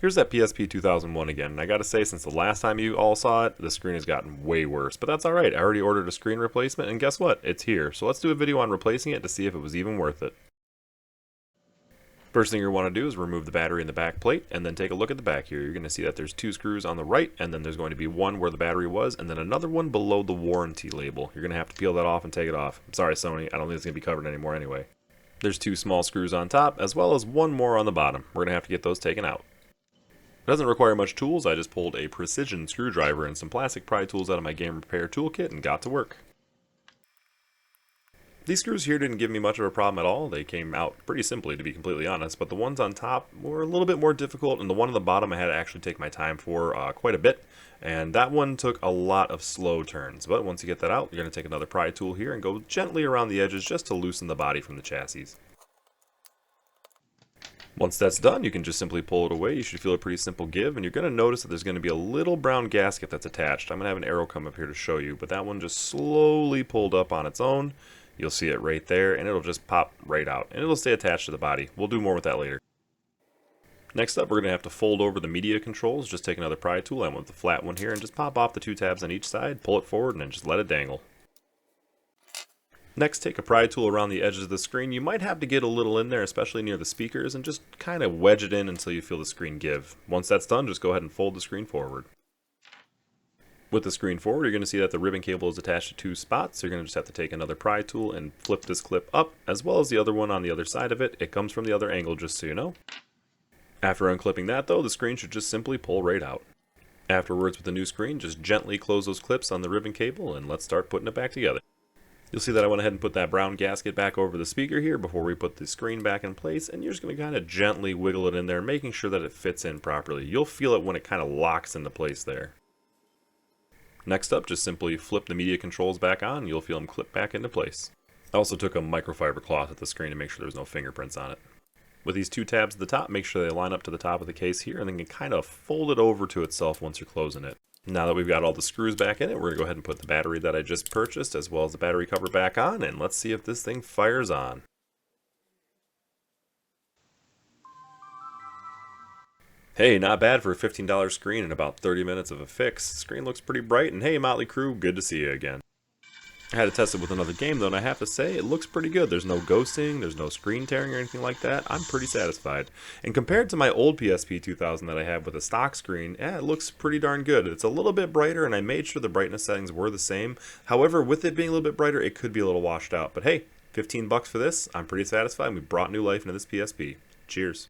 Here's that PSP 2001 again, and I gotta say, since the last time you all saw it, the screen has gotten way worse, but that's alright. I already ordered a screen replacement, and guess what? It's here. So let's do a video on replacing it to see if it was even worth it. First thing you're want to do is remove the battery in the back plate, and then take a look at the back here. You're going to see that there's two screws on the right, and then there's going to be one where the battery was, and then another one below the warranty label. You're going to have to peel that off and take it off. I'm sorry, Sony, I don't think it's going to be covered anymore anyway. There's two small screws on top, as well as one more on the bottom. We're going to have to get those taken out. It doesn't require much tools. I just pulled a precision screwdriver and some plastic pry tools out of my game repair toolkit and got to work. These screws here didn't give me much of a problem at all. They came out pretty simply, to be completely honest, but the ones on top were a little bit more difficult, and the one on the bottom I had to actually take my time for quite a bit, and that one took a lot of slow turns. But once you get that out, you're going to take another pry tool here and go gently around the edges just to loosen the body from the chassis. Once that's done, you can just simply pull it away. You should feel a pretty simple give, and you're going to notice that there's going to be a little brown gasket that's attached. I'm going to have an arrow come up here to show you, but that one just slowly pulled up on its own. You'll see it right there, and it'll just pop right out, and it'll stay attached to the body. We'll do more with that later. Next up, we're going to have to fold over the media controls. Just take another pry tool, I went with the flat one here, and just pop off the two tabs on each side, pull it forward, and then just let it dangle. Next, take a pry tool around the edges of the screen. You might have to get a little in there, especially near the speakers, and just kind of wedge it in until you feel the screen give. Once that's done, just go ahead and fold the screen forward. With the screen forward, you're going to see that the ribbon cable is attached to two spots, so you're going to just have to take another pry tool and flip this clip up, as well as the other one on the other side of it. It comes from the other angle, just so you know. After unclipping that though, the screen should just simply pull right out. Afterwards, with the new screen, just gently close those clips on the ribbon cable, and let's start putting it back together. You'll see that I went ahead and put that brown gasket back over the speaker here before we put the screen back in place, and you're just going to kind of gently wiggle it in there, making sure that it fits in properly. You'll feel it when it kind of locks into place there. Next up, just simply flip the media controls back on, and you'll feel them clip back into place. I also took a microfiber cloth at the screen to make sure there's no fingerprints on it. With these two tabs at the top, make sure they line up to the top of the case here, and then you can kind of fold it over to itself once you're closing it. Now that we've got all the screws back in it, we're going to go ahead and put the battery that I just purchased, as well as the battery cover back on, and let's see if this thing fires on. Hey, not bad for a $15 screen and about 30 minutes of a fix. The screen looks pretty bright, and hey, Motley Crew, good to see you again. I had to test it with another game though, and I have to say, it looks pretty good. There's no ghosting, there's no screen tearing or anything like that. I'm pretty satisfied. And compared to my old PSP 2000 that I have with a stock screen, it looks pretty darn good. It's a little bit brighter, and I made sure the brightness settings were the same. However, with it being a little bit brighter, it could be a little washed out. But hey, 15 bucks for this, I'm pretty satisfied. We brought new life into this PSP. Cheers.